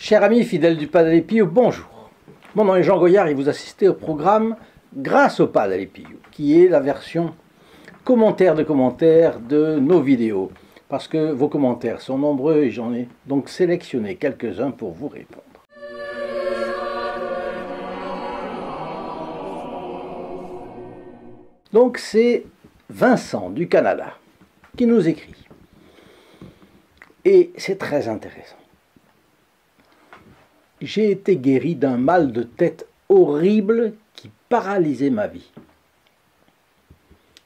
Chers amis fidèles du Padre Pio, bonjour. Mon nom est Jean Goyard et vous assistez au programme Grâce au Padre Pio, qui est la version commentaire de nos vidéos. Parce que vos commentaires sont nombreux et j'en ai donc sélectionné quelques-uns pour vous répondre. Donc c'est Vincent du Canada qui nous écrit. Et c'est très intéressant. J'ai été guéri d'un mal de tête horrible qui paralysait ma vie.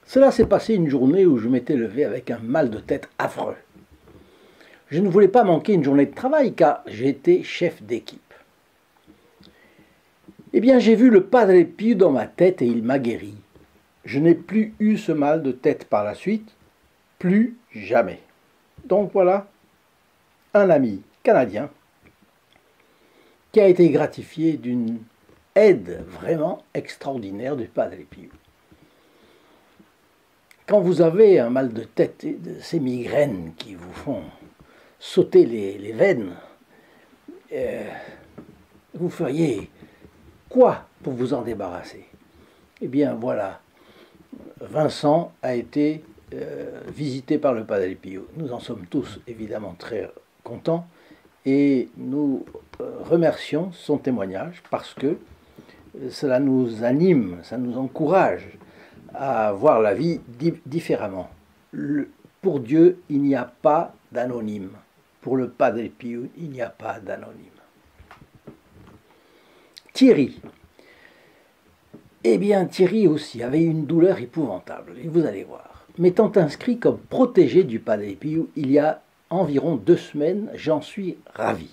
Cela s'est passé une journée où je m'étais levé avec un mal de tête affreux. Je ne voulais pas manquer une journée de travail car j'étais chef d'équipe. Eh bien, j'ai vu le Padre Pio dans ma tête et il m'a guéri. Je n'ai plus eu ce mal de tête par la suite, plus jamais. Donc voilà, un ami canadien qui a été gratifié d'une aide vraiment extraordinaire du Padre Pio. Quand vous avez un mal de tête et ces migraines qui vous font sauter les veines, vous feriez quoi pour vous en débarrasser? Eh bien voilà, Vincent a été visité par le Padre Pio. Nous en sommes tous évidemment très contents et nous remercions son témoignage parce que cela nous anime, ça nous encourage à voir la vie différemment. Pour Dieu, il n'y a pas d'anonyme. Pour le Padre Pio, il n'y a pas d'anonyme. Thierry. Eh bien, Thierry aussi avait une douleur épouvantable, et vous allez voir. M'étant inscrit comme protégé du Padre Pio il y a environ 2 semaines, j'en suis ravi.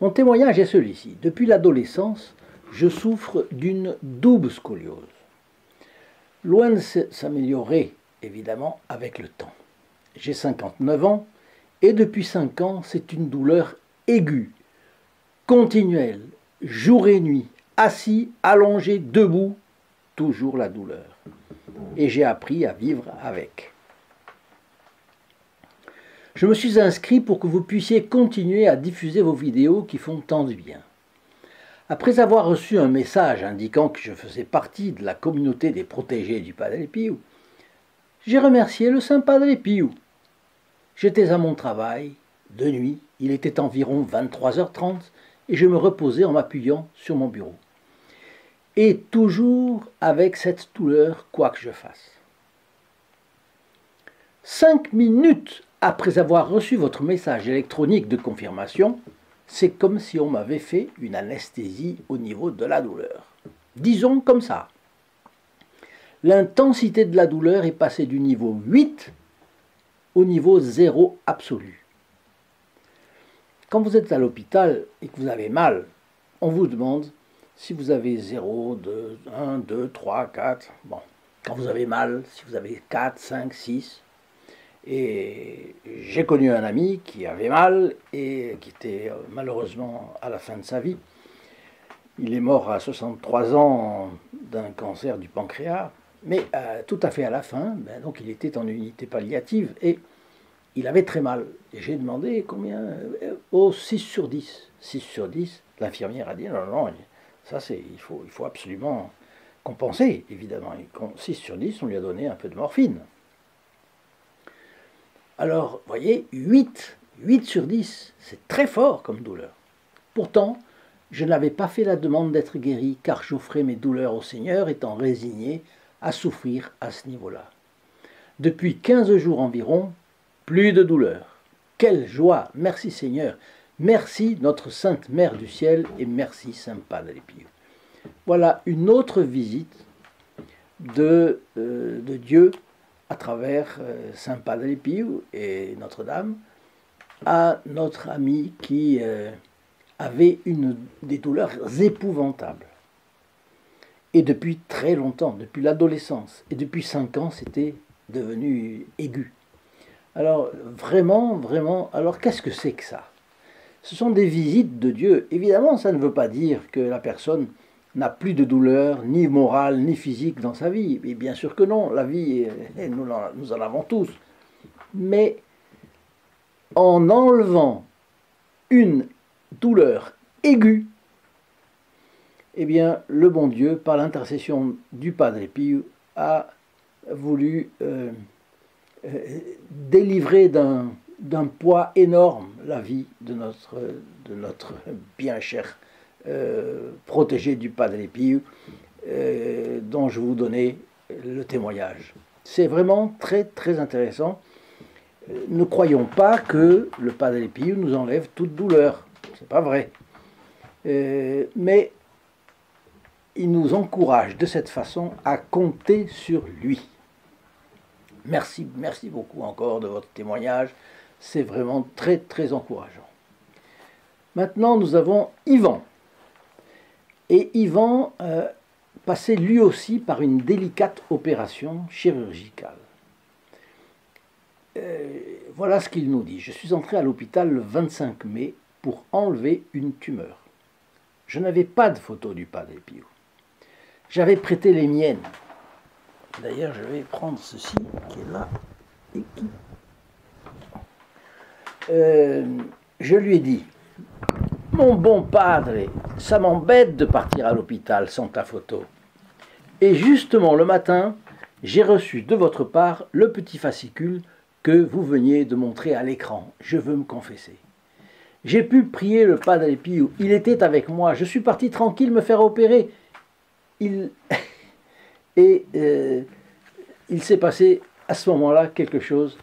Mon témoignage est celui-ci. Depuis l'adolescence, je souffre d'une double scoliose. Loin de s'améliorer, évidemment, avec le temps. J'ai 59 ans et depuis 5 ans, c'est une douleur aiguë, continuelle, jour et nuit, assis, allongé, debout, toujours la douleur. Et j'ai appris à vivre avec. Je me suis inscrit pour que vous puissiez continuer à diffuser vos vidéos qui font tant de bien. Après avoir reçu un message indiquant que je faisais partie de la communauté des protégés du Padre Pio, j'ai remercié le Saint Padre Pio. J'étais à mon travail, de nuit, il était environ 23h30 et je me reposais en m'appuyant sur mon bureau. Et toujours avec cette douleur, quoi que je fasse. 5 minutes après avoir reçu votre message électronique de confirmation, c'est comme si on m'avait fait une anesthésie au niveau de la douleur. Disons comme ça. L'intensité de la douleur est passée du niveau 8 au niveau 0 absolu. Quand vous êtes à l'hôpital et que vous avez mal, on vous demande si vous avez 0, 2, 1, 2, 3, 4. Bon, quand vous avez mal, si vous avez 4, 5, 6. Et j'ai connu un ami qui avait mal et qui était malheureusement à la fin de sa vie. Il est mort à 63 ans d'un cancer du pancréas, mais tout à fait à la fin, donc il était en unité palliative et il avait très mal. Et j'ai demandé combien? Oh, 6 sur 10. 6 sur 10, l'infirmière a dit non, non, ça il faut absolument compenser, évidemment. Et 6 sur 10, on lui a donné un peu de morphine. Alors, vous voyez, 8 sur 10, c'est très fort comme douleur. Pourtant, je n'avais pas fait la demande d'être guéri, car j'offrais mes douleurs au Seigneur, étant résigné à souffrir à ce niveau-là. Depuis 15 jours environ, plus de douleur. Quelle joie! Merci Seigneur! Merci notre Sainte Mère du Ciel et merci Saint Padre Pio. Voilà une autre visite de Dieu à travers Saint Padre Pio et Notre-Dame, à notre ami qui avait des douleurs épouvantables. Et depuis très longtemps, depuis l'adolescence, et depuis 5 ans, c'était devenu aigu. Alors vraiment, alors qu'est-ce que c'est que ça? Ce sont des visites de Dieu. Évidemment, ça ne veut pas dire que la personne n'a plus de douleur, ni morale, ni physique dans sa vie. Et bien sûr que non, la vie, nous en avons tous. Mais en enlevant une douleur aiguë, eh bien, le bon Dieu, par l'intercession du Padre Pio, a voulu délivrer d'un poids énorme la vie de notre bien cher protégé du Padre Pio, dont je vous donnais le témoignage. C'est vraiment très très intéressant. Ne croyons pas que le Padre Pio nous enlève toute douleur. C'est pas vrai. Mais il nous encourage de cette façon à compter sur lui. Merci, merci beaucoup encore de votre témoignage. C'est vraiment très très encourageant. Maintenant, nous avons Yvan. Et Yvan passait lui aussi par une délicate opération chirurgicale. Voilà ce qu'il nous dit. Je suis entré à l'hôpital le 25 mai pour enlever une tumeur. Je n'avais pas de photo du Padre Pio. J'avais prêté les miennes. D'ailleurs, je vais prendre ceci qui est là et qui... je lui ai dit, mon bon padre, ça m'embête de partir à l'hôpital sans ta photo. Et justement, le matin, j'ai reçu de votre part le petit fascicule que vous veniez de montrer à l'écran. Je veux me confesser. J'ai pu prier le Padre Pio. Il était avec moi. Je suis parti tranquille me faire opérer. Il s'est passé à ce moment-là quelque chose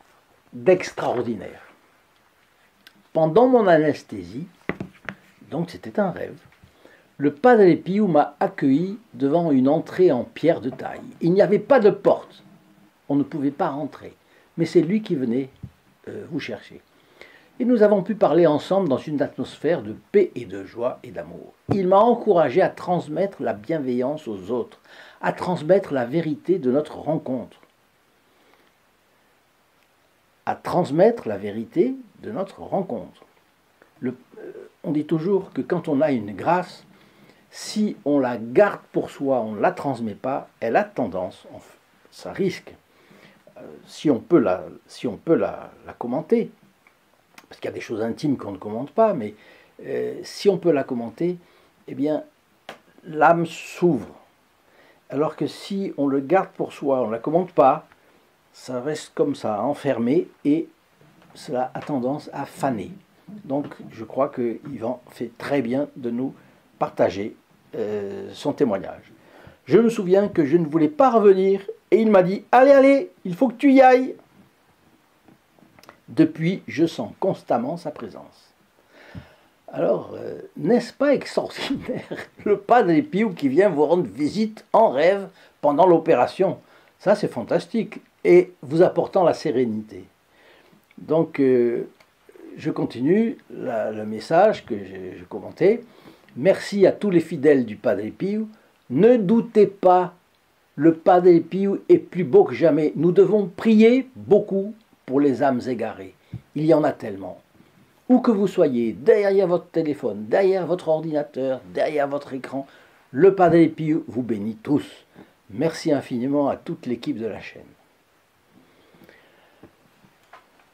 d'extraordinaire. Pendant mon anesthésie, donc c'était un rêve, le Padre Pio m'a accueilli devant une entrée en pierre de taille. Il n'y avait pas de porte. On ne pouvait pas rentrer. Mais c'est lui qui venait vous chercher. Et nous avons pu parler ensemble dans une atmosphère de paix et de joie et d'amour. Il m'a encouragé à transmettre la bienveillance aux autres, à transmettre la vérité de notre rencontre. À transmettre la vérité de notre rencontre. On dit toujours que quand on a une grâce, si on la garde pour soi, on ne la transmet pas, elle a tendance, ça risque, si on peut la commenter, parce qu'il y a des choses intimes qu'on ne commente pas, mais si on peut la commenter, eh bien, l'âme s'ouvre. Alors que si on le garde pour soi, on ne la commente pas, ça reste comme ça, enfermé, et cela a tendance à faner. Donc, je crois que Yvan fait très bien de nous partager son témoignage. Je me souviens que je ne voulais pas revenir, et il m'a dit « Allez, allez, il faut que tu y ailles !» Depuis, je sens constamment sa présence. Alors, n'est-ce pas extraordinaire? Le Padre Pio qui vient vous rendre visite en rêve pendant l'opération. Ça, c'est fantastique. Et vous apportant la sérénité. Donc, je continue le message que je commentais. Merci à tous les fidèles du Padre Pio. Ne doutez pas, le Padre Pio est plus beau que jamais. Nous devons prier beaucoup pour les âmes égarées. Il y en a tellement. Où que vous soyez, derrière votre téléphone, derrière votre ordinateur, derrière votre écran, le Padre Pio vous bénit tous. Merci infiniment à toute l'équipe de la chaîne.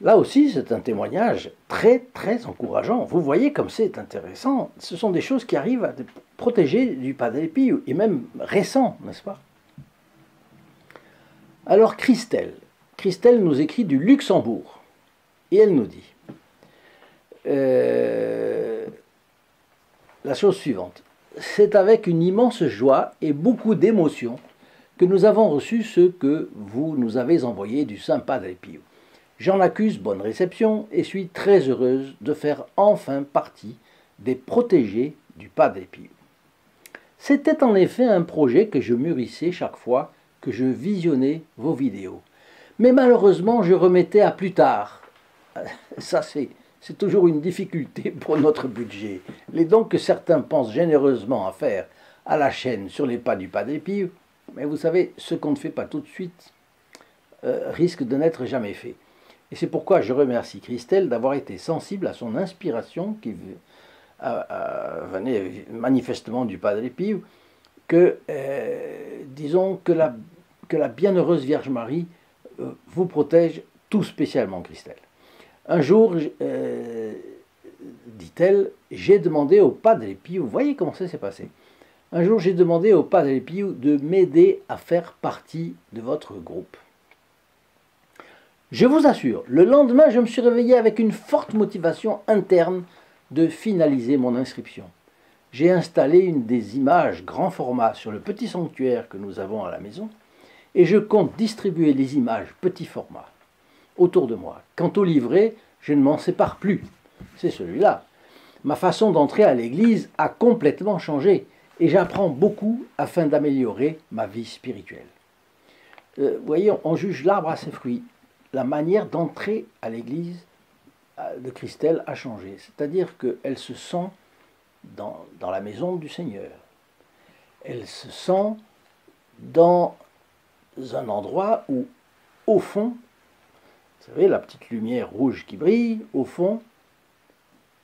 Là aussi, c'est un témoignage très, très encourageant. Vous voyez comme c'est intéressant. Ce sont des choses qui arrivent à protéger du Padre Pio, et même récents, n'est-ce pas? Alors, Christelle nous écrit du Luxembourg, et elle nous dit la chose suivante. C'est avec une immense joie et beaucoup d'émotion que nous avons reçu ce que vous nous avez envoyé du Saint Padre Pio. J'en accuse bonne réception et suis très heureuse de faire enfin partie des protégés du Padre Pio. C'était en effet un projet que je mûrissais chaque fois que je visionnais vos vidéos. Mais malheureusement, je remettais à plus tard. Ça, c'est toujours une difficulté pour notre budget. Les dons que certains pensent généreusement à faire à la chaîne sur les pas du Padre Pio, mais vous savez, ce qu'on ne fait pas tout de suite risque de n'être jamais fait. Et c'est pourquoi je remercie Christelle d'avoir été sensible à son inspiration qui venait manifestement du Padre Pio, que, disons, que la bienheureuse Vierge Marie vous protège tout spécialement, Christelle. Un jour, dit-elle, j'ai demandé au Padre Pio, vous voyez comment ça s'est passé. Un jour, j'ai demandé au Padre Pio de m'aider à faire partie de votre groupe. Je vous assure, le lendemain, je me suis réveillé avec une forte motivation interne de finaliser mon inscription. J'ai installé une des images grand format sur le petit sanctuaire que nous avons à la maison et je compte distribuer les images petit format autour de moi. Quant au livret, je ne m'en sépare plus. C'est celui-là. Ma façon d'entrer à l'église a complètement changé et j'apprends beaucoup afin d'améliorer ma vie spirituelle. Vous voyez, on juge l'arbre à ses fruits. La manière d'entrer à l'église de Christelle a changé. C'est-à-dire qu'elle se sent dans la maison du Seigneur. Elle se sent dans un endroit où, au fond, vous savez, la petite lumière rouge qui brille, au fond,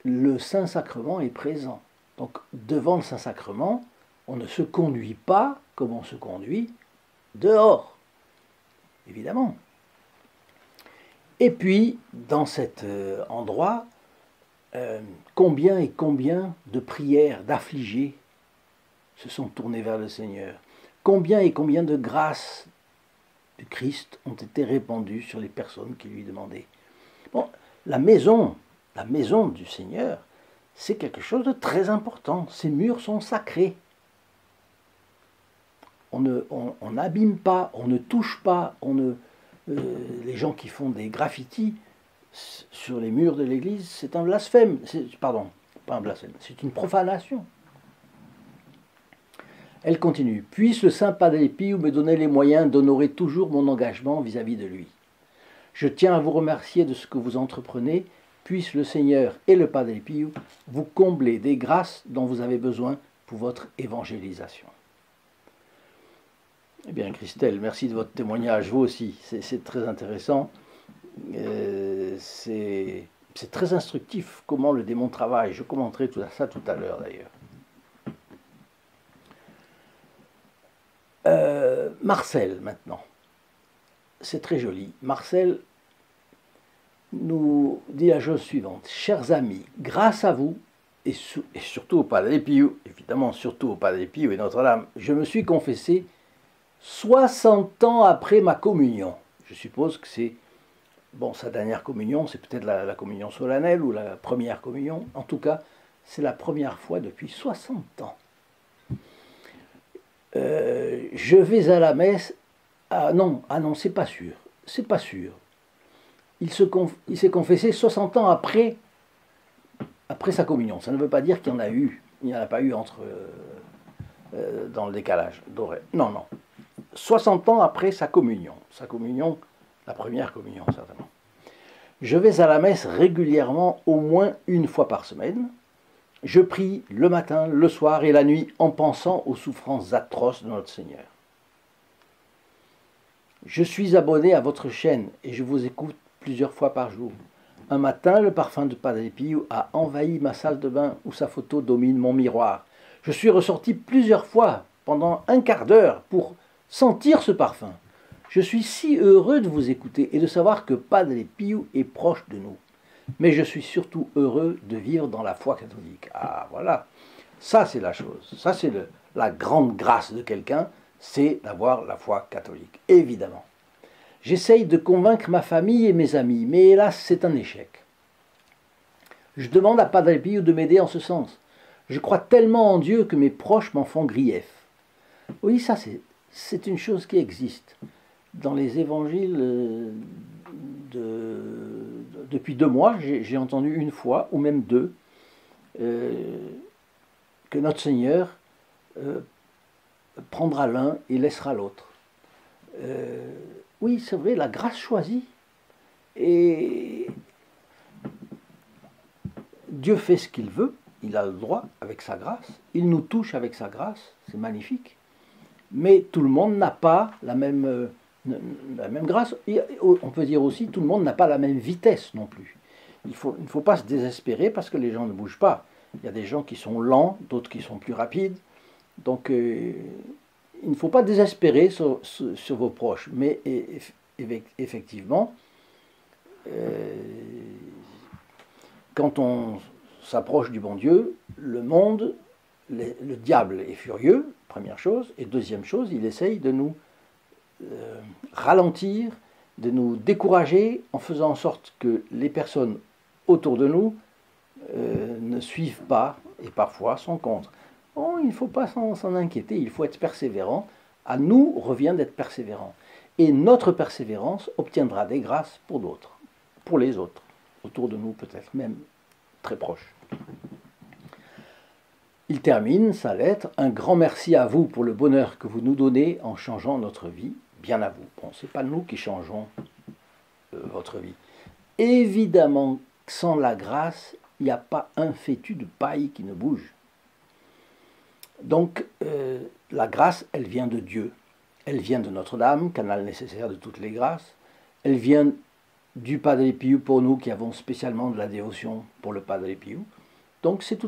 le Saint-Sacrement est présent. Donc, devant le Saint-Sacrement, on ne se conduit pas comme on se conduit dehors, évidemment. Et puis, dans cet endroit, combien et combien de prières d'affligés se sont tournées vers le Seigneur. Combien et combien de grâces du Christ ont été répandues sur les personnes qui lui demandaient. Bon, la maison du Seigneur, c'est quelque chose de très important. Ces murs sont sacrés. On n'abîme pas, on ne touche pas, les gens qui font des graffitis sur les murs de l'église, c'est un blasphème. Pardon, pas un blasphème, c'est une profanation. Elle continue. Puisse le Saint Padre Pio me donner les moyens d'honorer toujours mon engagement vis-à-vis de lui. Je tiens à vous remercier de ce que vous entreprenez. Puisse le Seigneur et le Padre Pio vous combler des grâces dont vous avez besoin pour votre évangélisation. Eh bien, Christelle, merci de votre témoignage, vous aussi. C'est très intéressant. C'est très instructif comment le démon travaille. Je commenterai tout ça tout à l'heure d'ailleurs. Marcel, maintenant. C'est très joli. Marcel nous dit la chose suivante. Chers amis, grâce à vous, et surtout au Padre Pio, évidemment surtout au Padre Pio et Notre-Dame, je me suis confessé 60 ans après ma communion. Je suppose que c'est, bon, sa dernière communion, c'est peut-être la communion solennelle ou la première communion. En tout cas, c'est la première fois depuis 60 ans. Je vais à la messe. Ah non, c'est pas sûr. C'est pas sûr. Il s'est confessé 60 ans après sa communion. Ça ne veut pas dire qu'il y en a eu. Il n'y en a pas eu dans le décalage. Non. 60 ans après sa communion. Sa communion, la première communion, certainement. Je vais à la messe régulièrement, au moins une fois par semaine. Je prie le matin, le soir et la nuit en pensant aux souffrances atroces de notre Seigneur. Je suis abonné à votre chaîne et je vous écoute plusieurs fois par jour. Un matin, le parfum de Padre Pio a envahi ma salle de bain où sa photo domine mon miroir. Je suis ressorti plusieurs fois pendant un quart d'heure pour sentir ce parfum. Je suis si heureux de vous écouter et de savoir que Padre Pio est proche de nous. Mais je suis surtout heureux de vivre dans la foi catholique. Ah, voilà. Ça, c'est la chose. Ça, c'est la grande grâce de quelqu'un, c'est d'avoir la foi catholique. Évidemment. J'essaye de convaincre ma famille et mes amis, mais hélas, c'est un échec. Je demande à Padre Pio de m'aider en ce sens. Je crois tellement en Dieu que mes proches m'en font grief. Oui, ça, c'est une chose qui existe. Dans les évangiles depuis 2 mois, j'ai entendu une fois, ou même 2, que notre Seigneur prendra l'un et laissera l'autre. Oui, c'est vrai, la grâce choisit. Et Dieu fait ce qu'il veut, il a le droit avec sa grâce, il nous touche avec sa grâce, c'est magnifique. Mais tout le monde n'a pas la même grâce. Et on peut dire aussi, tout le monde n'a pas la même vitesse non plus. Il ne faut pas se désespérer parce que les gens ne bougent pas. Il y a des gens qui sont lents, d'autres qui sont plus rapides. Donc, il ne faut pas désespérer sur vos proches. Mais effectivement, quand on s'approche du bon Dieu, le monde, le diable est furieux, première chose, et deuxième chose, il essaye de nous ralentir, de nous décourager en faisant en sorte que les personnes autour de nous ne suivent pas et parfois sont contre. Oh, il ne faut pas s'en inquiéter, il faut être persévérant. À nous revient d'être persévérant. Et notre persévérance obtiendra des grâces pour d'autres, pour les autres, autour de nous peut-être même très proches. Il termine sa lettre, un grand merci à vous pour le bonheur que vous nous donnez en changeant notre vie, bien à vous. Bon, ce n'est pas nous qui changeons votre vie. Évidemment, sans la grâce, il n'y a pas un fétu de paille qui ne bouge. Donc, la grâce, elle vient de Dieu. Elle vient de Notre-Dame, canal nécessaire de toutes les grâces. Elle vient du Padre Pio pour nous qui avons spécialement de la dévotion pour le Padre Pio. Donc, c'est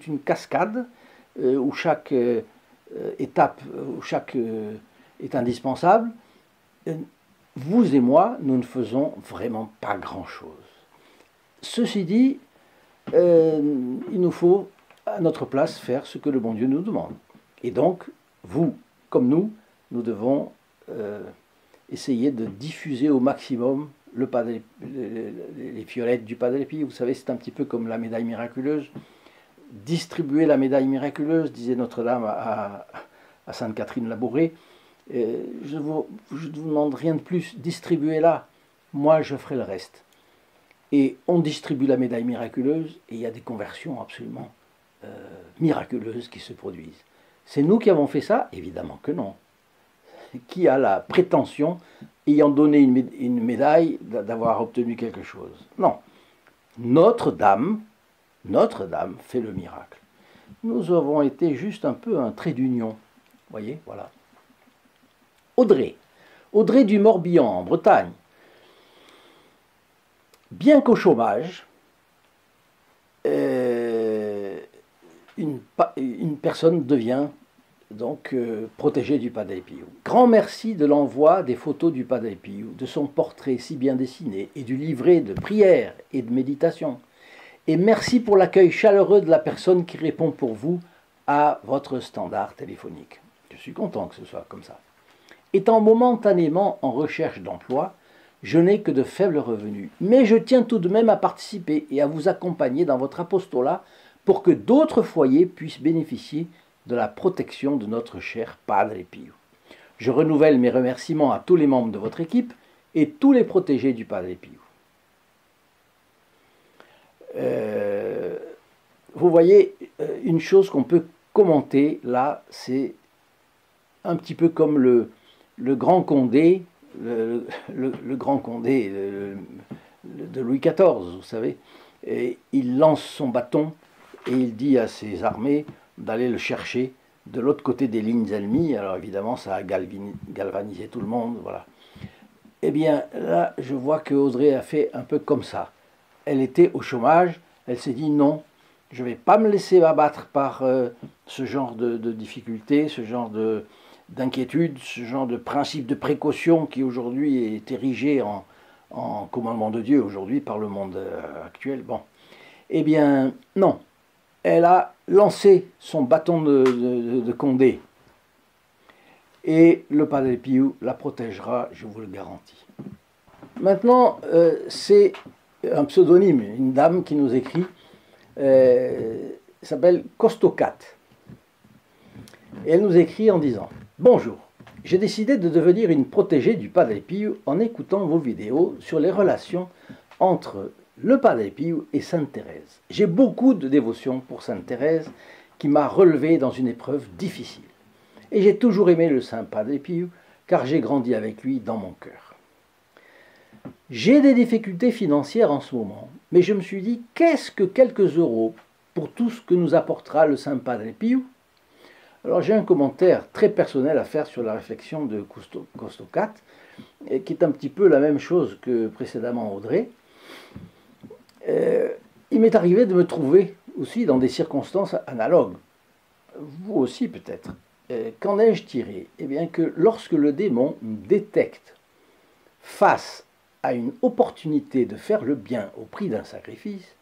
une cascade où chaque étape, où chaque est indispensable. Vous et moi, nous ne faisons vraiment pas grand-chose. Ceci dit, il nous faut à notre place faire ce que le bon Dieu nous demande. Et donc, vous, comme nous devons essayer de diffuser au maximum les fiolettes du Padre Pio. Vous savez, c'est un petit peu comme la médaille miraculeuse. Distribuer la médaille miraculeuse, disait Notre-Dame à Sainte Catherine Labouré. Je ne vous demande rien de plus, distribuez-la, moi je ferai le reste. Et on distribue la médaille miraculeuse et il y a des conversions absolument miraculeuses qui se produisent. C'est nous qui avons fait ça? Évidemment que non. Qui a la prétention, ayant donné une médaille, d'avoir obtenu quelque chose? Non. Notre-Dame fait le miracle. Nous avons été juste un peu un trait d'union. Vous voyez, voilà. Audrey du Morbihan, en Bretagne. Bien qu'au chômage, une personne devient donc protégée du Padre Pio. Grand merci de l'envoi des photos du Padre Pio, de son portrait si bien dessiné et du livret de prières et de méditation. Et merci pour l'accueil chaleureux de la personne qui répond pour vous à votre standard téléphonique. Je suis content que ce soit comme ça. Étant momentanément en recherche d'emploi, je n'ai que de faibles revenus, mais je tiens tout de même à participer et à vous accompagner dans votre apostolat pour que d'autres foyers puissent bénéficier de la protection de notre cher Padre Pio. Je renouvelle mes remerciements à tous les membres de votre équipe et tous les protégés du Padre Pio. Vous voyez, une chose qu'on peut commenter là, c'est un petit peu comme le grand Condé, le grand Condé de Louis XIV, vous savez. Et il lance son bâton et il dit à ses armées d'aller le chercher de l'autre côté des lignes ennemies. Alors évidemment, ça a galvanisé tout le monde, voilà. Eh bien, là, je vois que Audrey a fait un peu comme ça. Elle était au chômage, elle s'est dit non, je ne vais pas me laisser abattre par ce genre de difficultés, ce genre d'inquiétude, ce genre de principe de précaution qui aujourd'hui est érigé en commandement de Dieu aujourd'hui par le monde actuel. Bon, eh bien non, elle a lancé son bâton de Condé et le Padre Pio la protégera, je vous le garantis. Maintenant, c'est un pseudonyme, une dame qui nous écrit, s'appelle Costocat. Et elle nous écrit en disant « Bonjour, j'ai décidé de devenir une protégée du Padre Pio en écoutant vos vidéos sur les relations entre le Padre Pio et Sainte Thérèse. J'ai beaucoup de dévotion pour Sainte Thérèse qui m'a relevé dans une épreuve difficile. Et j'ai toujours aimé le Saint Padre Pio car j'ai grandi avec lui dans mon cœur. J'ai des difficultés financières en ce moment, mais je me suis dit, qu'est-ce que quelques euros pour tout ce que nous apportera le Saint Padre Pio? Alors j'ai un commentaire très personnel à faire sur la réflexion de Costocat, qui est un petit peu la même chose que précédemment Audrey. Il m'est arrivé de me trouver aussi dans des circonstances analogues. Vous aussi peut-être. Qu'en ai-je tiré? Eh bien que lorsque le démon détecte face à une opportunité de faire le bien au prix d'un sacrifice,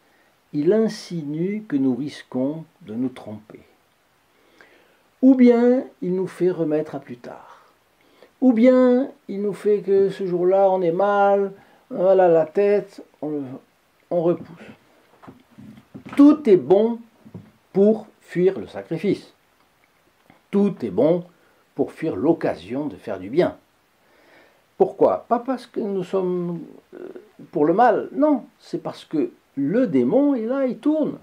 il insinue que nous risquons de nous tromper. Ou bien il nous fait remettre à plus tard. Ou bien il nous fait que ce jour-là on est mal, voilà la tête, on repousse. Tout est bon pour fuir le sacrifice. Tout est bon pour fuir l'occasion de faire du bien. Pourquoi? Pas parce que nous sommes pour le mal, non, c'est parce que le démon est là, il tourne.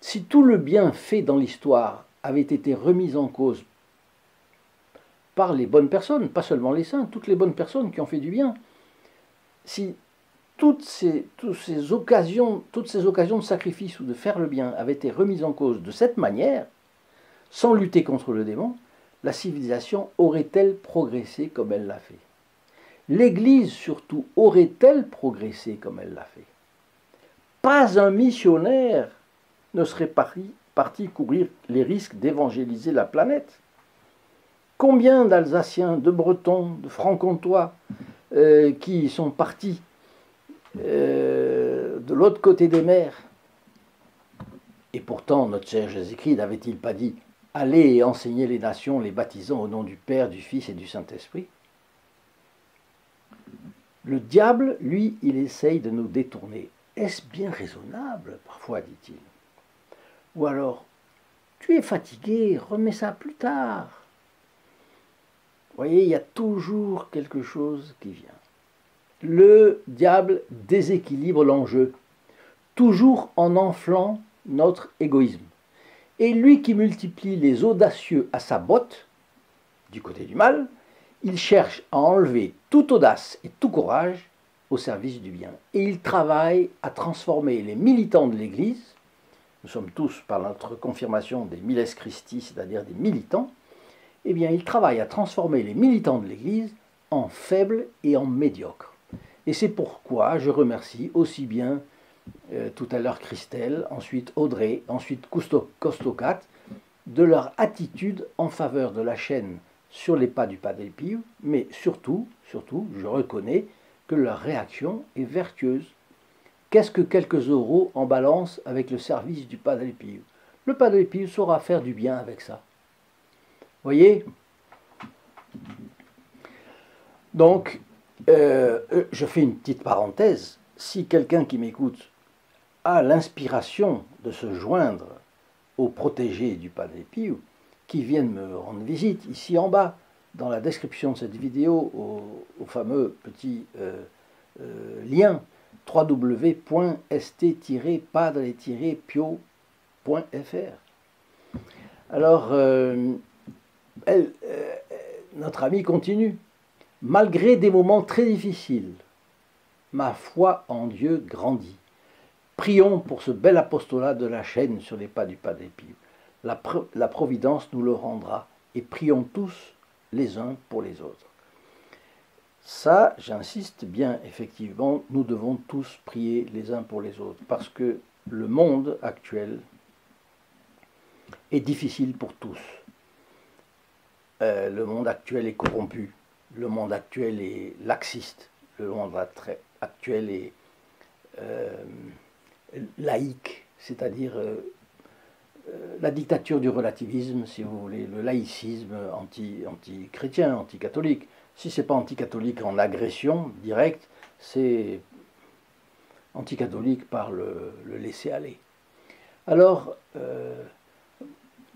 Si tout le bien fait dans l'histoire avait été remis en cause par les bonnes personnes, pas seulement les saints, toutes les bonnes personnes qui ont fait du bien, si toutes ces occasions de sacrifice ou de faire le bien avaient été remises en cause de cette manière, sans lutter contre le démon, la civilisation aurait-elle progressé comme elle l'a fait? L'Église surtout aurait-elle progressé comme elle l'a fait? Pas un missionnaire ne serait parti courir les risques d'évangéliser la planète. Combien d'Alsaciens, de Bretons, de Franc-Comtois qui sont partis de l'autre côté des mers? Et pourtant, notre cher Jésus-Christ n'avait-il pas dit « Allez et enseignez les nations, les baptisant au nom du Père, du Fils et du Saint-Esprit » Le diable, lui, il essaye de nous détourner. Est-ce bien raisonnable, parfois, dit-il? Ou alors, tu es fatigué, remets ça plus tard. Vous voyez, il y a toujours quelque chose qui vient. Le diable déséquilibre l'enjeu, toujours en enflant notre égoïsme. Et lui qui multiplie les audacieux à sa botte, du côté du mal, il cherche à enlever toute audace et tout courage au service du bien. Et il travaille à transformer les militants de l'Église, nous sommes tous par notre confirmation des miles Christi, c'est-à-dire des militants, eh bien il travaille à transformer les militants de l'Église en faibles et en médiocres. Et c'est pourquoi je remercie aussi bien tout à l'heure Christelle, ensuite Audrey, ensuite Costocat, de leur attitude en faveur de la chaîne sur les pas du Padre Pio, mais surtout, je reconnais que leur réaction est vertueuse. Qu'est-ce que quelques euros en balance avec le service du Padre Pio? Le Padre Pio saura faire du bien avec ça. Voyez? Donc, je fais une petite parenthèse. Si quelqu'un qui m'écoute a l'inspiration de se joindre aux protégés du Padre Pio, qui viennent me rendre visite ici en bas, dans la description de cette vidéo, au fameux petit lien www.st-padre-pio.fr. Alors, notre ami continue. Malgré des moments très difficiles, ma foi en Dieu grandit. Prions pour ce bel apostolat de la chaîne sur les pas du Padre Pio. La Providence nous le rendra, et prions tous les uns pour les autres. Ça, j'insiste bien, effectivement, nous devons tous prier les uns pour les autres, parce que le monde actuel est difficile pour tous. Le monde actuel est corrompu, le monde actuel est laxiste, le monde actuel est laïque, c'est-à-dire la dictature du relativisme, si vous voulez, le laïcisme anti-chrétien, anti-catholique. Si ce n'est pas anti-catholique en agression directe, c'est anti-catholique par le laisser-aller. Alors,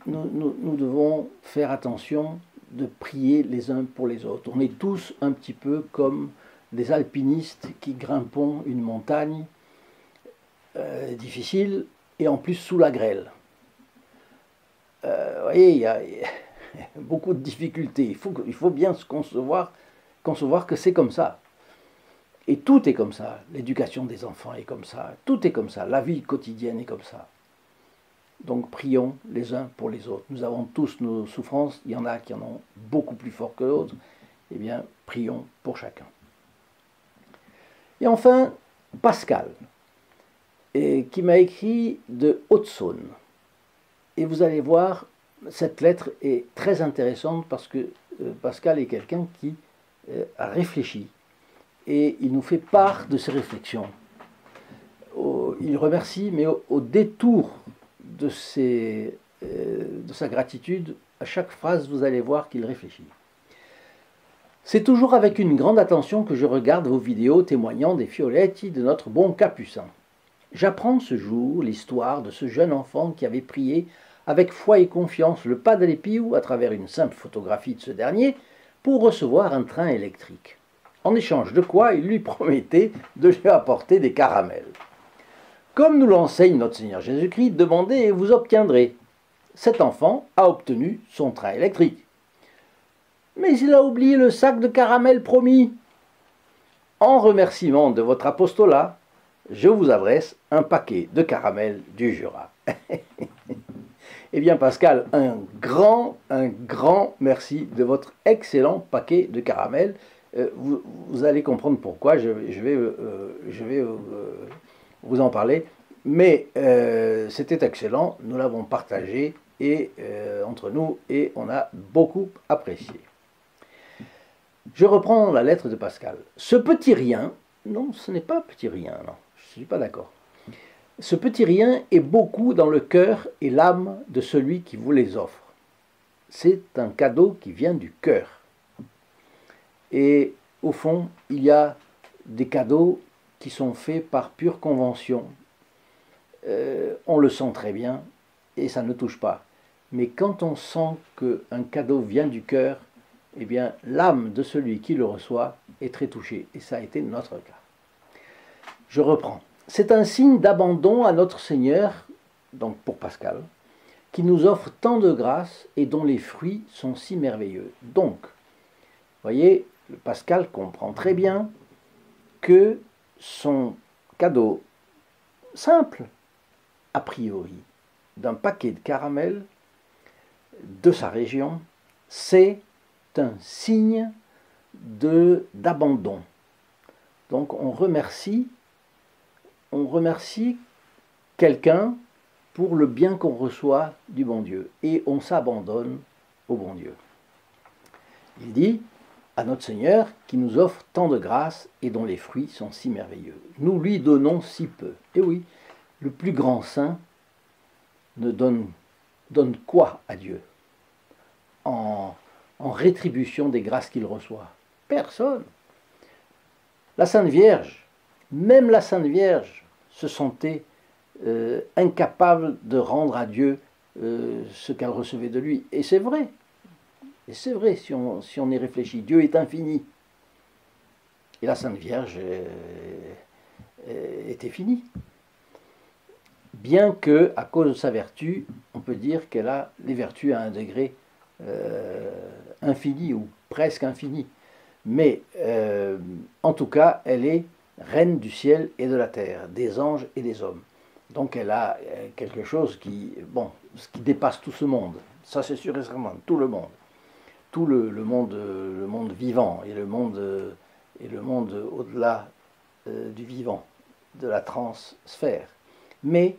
nous devons faire attention de prier les uns pour les autres. On est tous un petit peu comme des alpinistes qui grimpons une montagne difficile et en plus sous la grêle. Vous voyez, il y a beaucoup de difficultés. Il faut bien se concevoir que c'est comme ça. Et tout est comme ça. L'éducation des enfants est comme ça. Tout est comme ça. La vie quotidienne est comme ça. Donc prions les uns pour les autres. Nous avons tous nos souffrances. Il y en a qui en ont beaucoup plus fort que d'autres. Eh bien, prions pour chacun. Et enfin, Pascal, qui m'a écrit de Haute-Saône. Et vous allez voir, cette lettre est très intéressante parce que Pascal est quelqu'un qui a réfléchi et il nous fait part de ses réflexions. il remercie, mais au détour de sa gratitude, à chaque phrase, vous allez voir qu'il réfléchit. C'est toujours avec une grande attention que je regarde vos vidéos témoignant des fioletti de notre bon Capucin. J'apprends ce jour l'histoire de ce jeune enfant qui avait prié avec foi et confiance le Padre Pio à travers une simple photographie de ce dernier pour recevoir un train électrique. En échange de quoi il lui promettait de lui apporter des caramels. Comme nous l'enseigne notre Seigneur Jésus-Christ, demandez et vous obtiendrez. Cet enfant a obtenu son train électrique. Mais il a oublié le sac de caramels promis. En remerciement de votre apostolat, je vous adresse un paquet de caramels du Jura. Eh bien Pascal, un grand merci de votre excellent paquet de caramels. Vous allez comprendre pourquoi, je vais vous en parler. Mais c'était excellent, nous l'avons partagé entre nous et on a beaucoup apprécié. Je reprends la lettre de Pascal. Ce petit rien, non, ce n'est pas un petit rien, non, je ne suis pas d'accord. Ce petit rien est beaucoup dans le cœur et l'âme de celui qui vous les offre. C'est un cadeau qui vient du cœur. Et au fond, il y a des cadeaux qui sont faits par pure convention. On le sent très bien et ça ne touche pas. Mais quand on sent qu'un cadeau vient du cœur, eh bien, l'âme de celui qui le reçoit est très touchée. Et ça a été notre cas. Je reprends. C'est un signe d'abandon à notre Seigneur, donc pour Pascal, qui nous offre tant de grâce et dont les fruits sont si merveilleux. Donc, vous voyez, Pascal comprend très bien que son cadeau simple, a priori, d'un paquet de caramels de sa région, c'est un signe d'abandon. Donc on remercie quelqu'un pour le bien qu'on reçoit du bon Dieu et on s'abandonne au bon Dieu. Il dit à notre Seigneur qui nous offre tant de grâce et dont les fruits sont si merveilleux. Nous lui donnons si peu. Et oui, le plus grand saint ne donne quoi à Dieu en rétribution des grâces qu'il reçoit? Personne. La Sainte Vierge, même la Sainte Vierge se sentait incapable de rendre à Dieu ce qu'elle recevait de lui. Et c'est vrai. Et c'est vrai si on y réfléchit. Dieu est infini. Et la Sainte Vierge était finie. Bien que, à cause de sa vertu, on peut dire qu'elle a les vertus à un degré infini ou presque infini. Mais en tout cas, elle est reine du ciel et de la terre, des anges et des hommes. Donc elle a quelque chose qui dépasse tout ce monde. Ça c'est sûr et certain, tout le monde. Tout le monde vivant et le monde au-delà du vivant, de la transsphère. Mais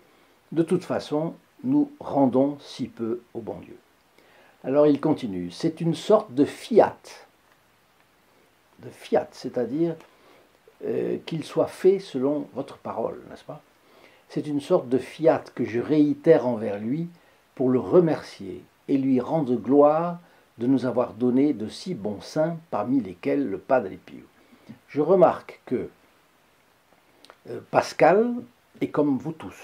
de toute façon, nous rendons si peu au bon Dieu. Alors il continue, c'est une sorte de fiat, c'est-à-dire qu'il soit fait selon votre parole, n'est-ce pas? C'est une sorte de fiat que je réitère envers lui pour le remercier et lui rendre gloire de nous avoir donné de si bons saints, parmi lesquels le Padre Pio. Je remarque que Pascal est comme vous tous,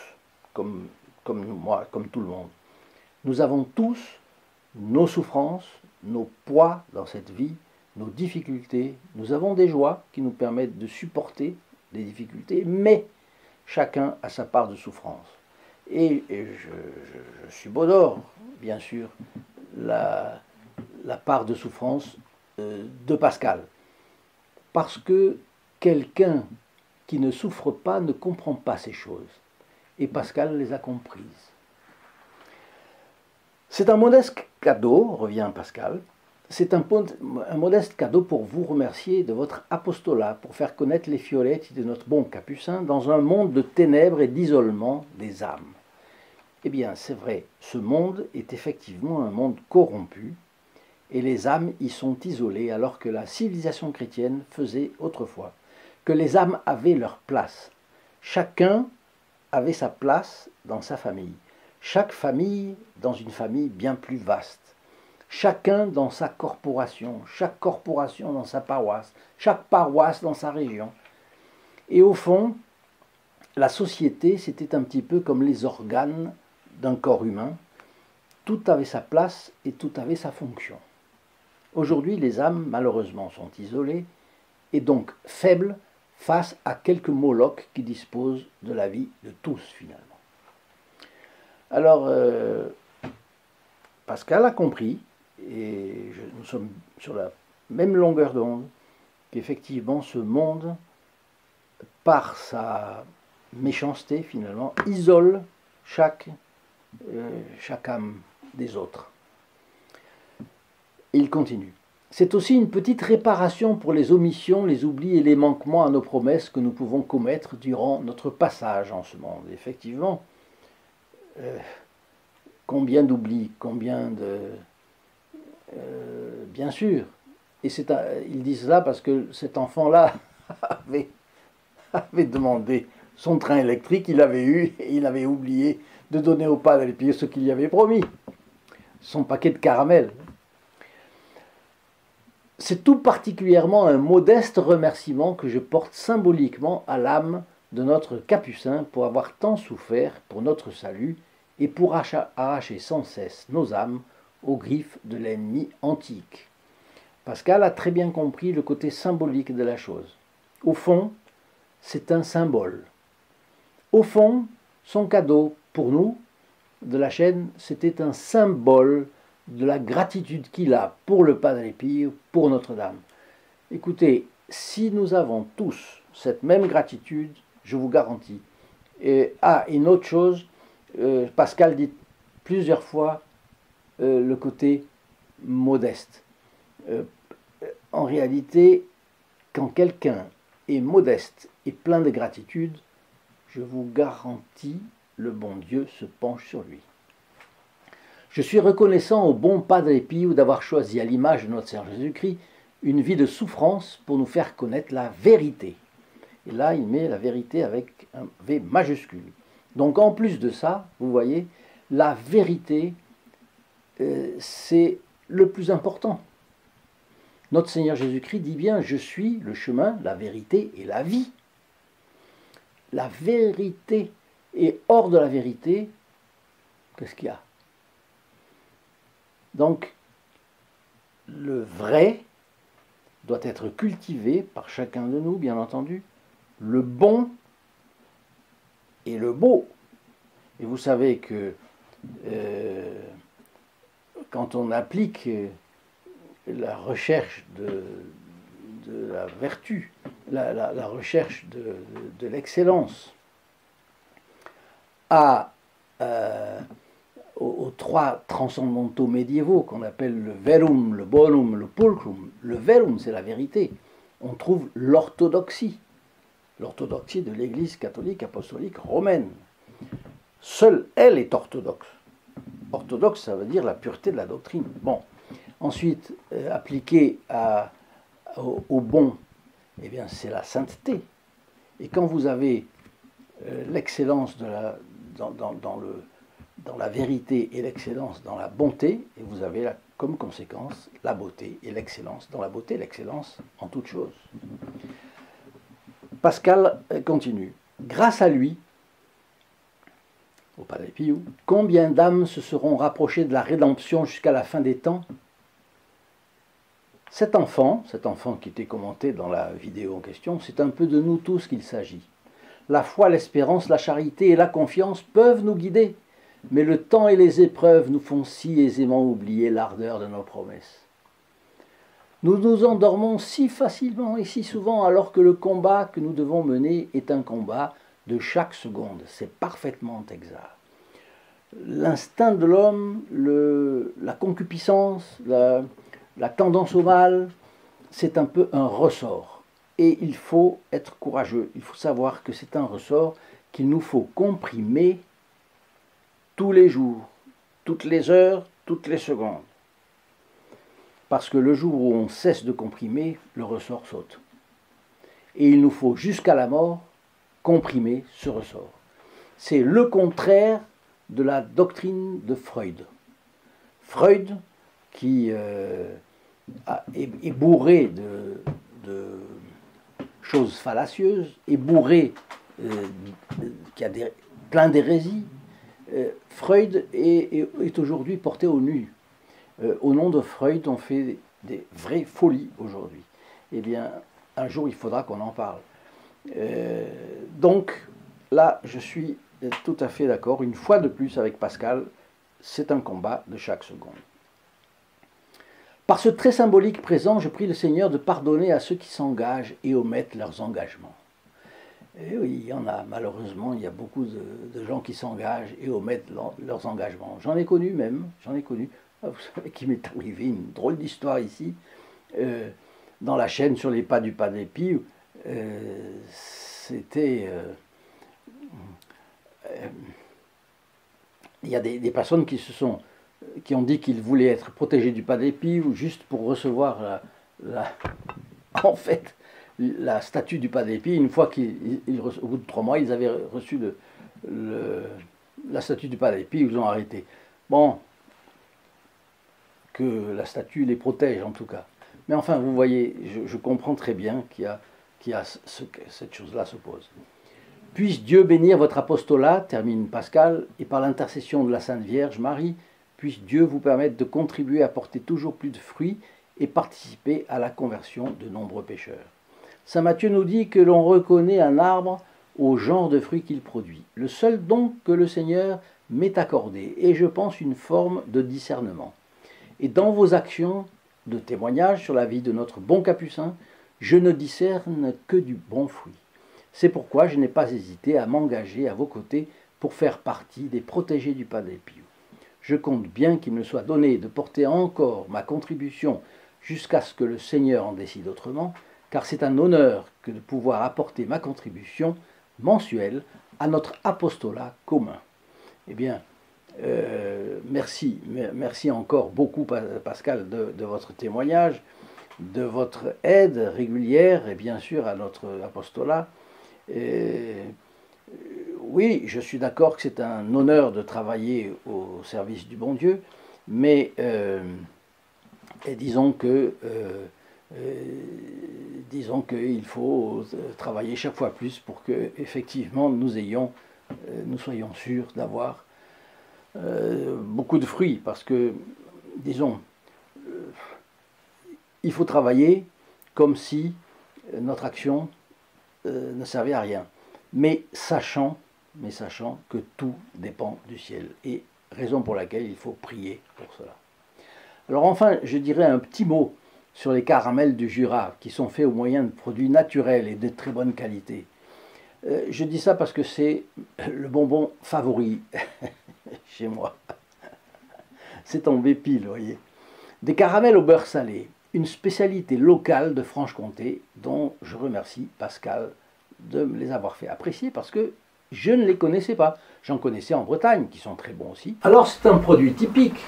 comme moi, comme tout le monde. Nous avons tous nos souffrances, nos poids dans cette vie, nos difficultés. Nous avons des joies qui nous permettent de supporter les difficultés, mais chacun a sa part de souffrance. Et je subodore, bien sûr, la part de souffrance de Pascal. Parce que quelqu'un qui ne souffre pas ne comprend pas ces choses. Et Pascal les a comprises. C'est un modeste cadeau, revient Pascal, c'est un modeste cadeau pour vous remercier de votre apostolat, pour faire connaître les fioletti de notre bon Capucin dans un monde de ténèbres et d'isolement des âmes. Eh bien, c'est vrai, ce monde est effectivement un monde corrompu, et les âmes y sont isolées alors que la civilisation chrétienne faisait autrefois, que les âmes avaient leur place. Chacun avait sa place dans sa famille. Chaque famille dans une famille bien plus vaste. Chacun dans sa corporation, chaque corporation dans sa paroisse, chaque paroisse dans sa région. Et au fond, la société, c'était un petit peu comme les organes d'un corps humain. Tout avait sa place et tout avait sa fonction. Aujourd'hui, les âmes, malheureusement, sont isolées et donc faibles face à quelques Molochs qui disposent de la vie de tous, finalement. Alors, Pascal a compris, et nous sommes sur la même longueur d'onde, qu'effectivement, ce monde, par sa méchanceté, finalement, isole chaque âme des autres. Et il continue. C'est aussi une petite réparation pour les omissions, les oublis et les manquements à nos promesses que nous pouvons commettre durant notre passage en ce monde. Effectivement, combien d'oublis, combien de... bien sûr. Et ils disent cela parce que cet enfant-là avait demandé son train électrique, il l'avait eu, et il avait oublié de donner au Padre Pio ce qu'il lui avait promis, son paquet de caramel. C'est tout particulièrement un modeste remerciement que je porte symboliquement à l'âme de notre Capucin pour avoir tant souffert pour notre salut et pour arracher sans cesse nos âmes aux griffes de l'ennemi antique. Pascal a très bien compris le côté symbolique de la chose. Au fond, c'est un symbole. Au fond, son cadeau pour nous, de la chaîne, c'était un symbole de la gratitude qu'il a pour le Padre Pio, pour Notre-Dame. Écoutez, si nous avons tous cette même gratitude, je vous garantis. Une autre chose, Pascal dit plusieurs fois le côté modeste. En réalité, quand quelqu'un est modeste et plein de gratitude, je vous garantis, le bon Dieu se penche sur lui. Je suis reconnaissant au bon Padre Pio d'avoir choisi à l'image de notre Seigneur Jésus-Christ une vie de souffrance pour nous faire connaître la vérité. Et là, il met la vérité avec un V majuscule. Donc en plus de ça, vous voyez, la vérité, c'est le plus important. Notre Seigneur Jésus-Christ dit bien « Je suis le chemin, la vérité et la vie ». La vérité. Et hors de la vérité, qu'est-ce qu'il y a? Donc, le vrai doit être cultivé par chacun de nous, bien entendu. Le bon et le beau. Et vous savez que quand on applique la recherche de la vertu, la recherche de l'excellence aux trois transcendantaux médiévaux qu'on appelle le verum, le bonum, le pulchrum. Le verum, c'est la vérité. On trouve l'orthodoxie de l'Église catholique apostolique romaine. Seule elle est orthodoxe. Orthodoxe, ça veut dire la pureté de la doctrine. Bon. Ensuite, appliqué au bon, eh bien, c'est la sainteté. Et quand vous avez l'excellence dans la vérité et l'excellence dans la bonté, et vous avez comme conséquence la beauté et l'excellence dans la beauté et l'excellence en toute chose. Pascal continue. Grâce à lui, au Padre Pio, combien d'âmes se seront rapprochées de la rédemption jusqu'à la fin des temps? Cet enfant qui était commenté dans la vidéo en question, c'est un peu de nous tous qu'il s'agit. La foi, l'espérance, la charité et la confiance peuvent nous guider, mais le temps et les épreuves nous font si aisément oublier l'ardeur de nos promesses. Nous nous endormons si facilement et si souvent alors que le combat que nous devons mener est un combat de chaque seconde. C'est parfaitement exact. L'instinct de l'homme, la concupiscence, la tendance au mal, c'est un peu un ressort. Et il faut être courageux. Il faut savoir que c'est un ressort qu'il nous faut comprimer tous les jours, toutes les heures, toutes les secondes. Parce que le jour où on cesse de comprimer, le ressort saute. Et il nous faut jusqu'à la mort comprimer ce ressort. C'est le contraire de la doctrine de Freud. Freud, qui est bourré de choses fallacieuses, est bourré, qui a plein d'hérésies. Freud est aujourd'hui porté au nu. Au nom de Freud, on fait des vraies folies aujourd'hui. Eh bien, un jour, il faudra qu'on en parle. Donc, là, je suis tout à fait d'accord. Une fois de plus avec Pascal, c'est un combat de chaque seconde. Par ce très symbolique présent, je prie le Seigneur de pardonner à ceux qui s'engagent et omettent leurs engagements. Et oui, il y en a, malheureusement, il y a beaucoup de gens qui s'engagent et omettent leurs engagements. J'en ai connu même, j'en ai connu. Vous savez qu'il m'est arrivé une drôle d'histoire ici, dans la chaîne sur les pas du Padre Pio. C'était... il y a des personnes qui ont dit qu'ils voulaient être protégés du Padre Pio juste pour recevoir en fait, la statue du Padre Pio. Une fois au bout de 3 mois, ils avaient reçu la statue du Padre Pio, ils ont arrêté. Bon, que la statue les protège en tout cas. Mais enfin, vous voyez, je comprends très bien cette chose-là se pose. Puisse Dieu bénir votre apostolat, termine Pascal, et par l'intercession de la Sainte Vierge Marie, puisse Dieu vous permettre de contribuer à porter toujours plus de fruits et participer à la conversion de nombreux pécheurs. Saint Matthieu nous dit que l'on reconnaît un arbre au genre de fruits qu'il produit. Le seul don que le Seigneur m'est accordé est, je pense, une forme de discernement. Et dans vos actions de témoignage sur la vie de notre bon Capucin, je ne discerne que du bon fruit. C'est pourquoi je n'ai pas hésité à m'engager à vos côtés pour faire partie des protégés du Padre Pio. Je compte bien qu'il me soit donné de porter encore ma contribution jusqu'à ce que le Seigneur en décide autrement, car c'est un honneur que de pouvoir apporter ma contribution mensuelle à notre apostolat commun. Eh bien, merci encore beaucoup Pascal de votre témoignage, de votre aide régulière et bien sûr à notre apostolat. Oui, je suis d'accord que c'est un honneur de travailler au service du bon Dieu, mais disons qu'il faut travailler chaque fois plus pour que effectivement nous soyons sûrs d'avoir beaucoup de fruits, parce que, disons, il faut travailler comme si notre action ne servait à rien, mais sachant que tout dépend du ciel, et raison pour laquelle il faut prier pour cela. Alors enfin, je dirais un petit mot sur les caramels du Jura, qui sont faits au moyen de produits naturels et de très bonne qualité. Je dis ça parce que c'est le bonbon favori chez moi. C'est tombé pile, vous voyez. Des caramels au beurre salé, une spécialité locale de Franche-Comté, dont je remercie Pascal de me les avoir fait apprécier, parce que je ne les connaissais pas. J'en connaissais en Bretagne, qui sont très bons aussi. Alors c'est un produit typique,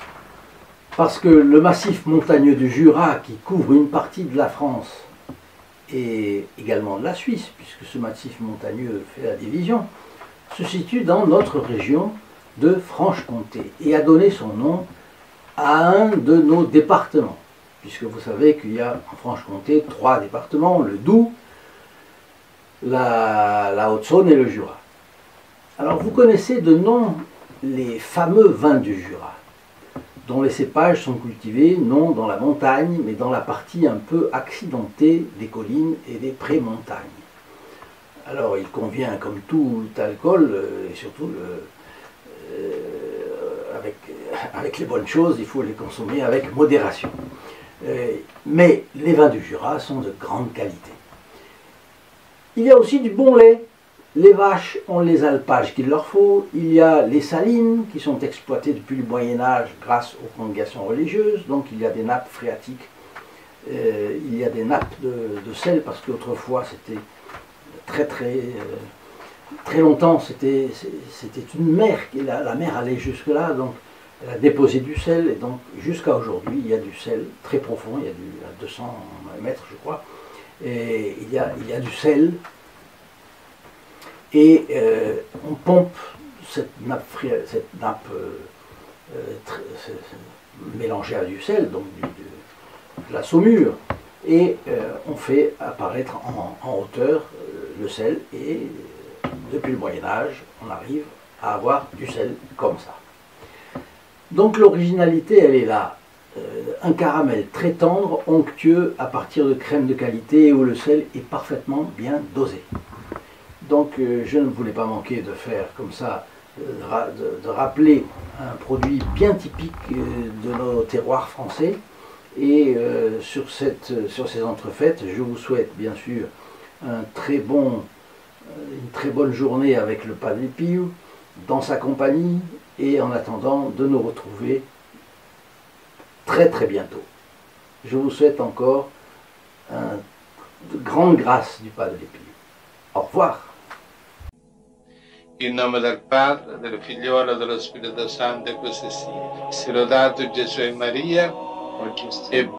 parce que le massif montagneux du Jura, qui couvre une partie de la France, et également de la Suisse, puisque ce massif montagneux fait la division, se situe dans notre région de Franche-Comté, et a donné son nom à un de nos départements, puisque vous savez qu'il y a en Franche-Comté 3 départements, le Doubs, la Haute-Saône et le Jura. Alors vous connaissez de nom les fameux vins du Jura, dont les cépages sont cultivés non dans la montagne, mais dans la partie un peu accidentée des collines et des pré-montagnes. Alors il convient, comme tout alcool, et surtout avec les bonnes choses, il faut les consommer avec modération. Mais les vins du Jura sont de grande qualité. Il y a aussi du bon lait. Les vaches ont les alpages qu'il leur faut. Il y a les salines qui sont exploitées depuis le Moyen-Âge grâce aux congrégations religieuses. Donc il y a des nappes phréatiques, il y a des nappes de sel, parce qu'autrefois c'était très longtemps c'était une mer. La mer allait jusque-là, donc elle a déposé du sel, et donc jusqu'à aujourd'hui il y a du sel très profond, il y a à 200 mètres je crois, et il y a du sel. Et on pompe cette nappe mélangée à du sel, donc de la saumure, et on fait apparaître en hauteur le sel, et depuis le Moyen-Âge, on arrive à avoir du sel comme ça. Donc l'originalité, elle est là. Un caramel très tendre, onctueux, à partir de crème de qualité où le sel est parfaitement bien dosé. Donc je ne voulais pas manquer de faire comme ça, de rappeler un produit bien typique de nos terroirs français. Et sur ces entrefaites, je vous souhaite bien sûr une très bonne journée avec le Padre Pio, dans sa compagnie, et en attendant de nous retrouver très très bientôt. Je vous souhaite encore de grandes grâces du Padre Pio. Au revoir. In nome del Padre, del Figliolo e dello Spirito Santo, e così sia. Sia lodato Gesù e Maria, e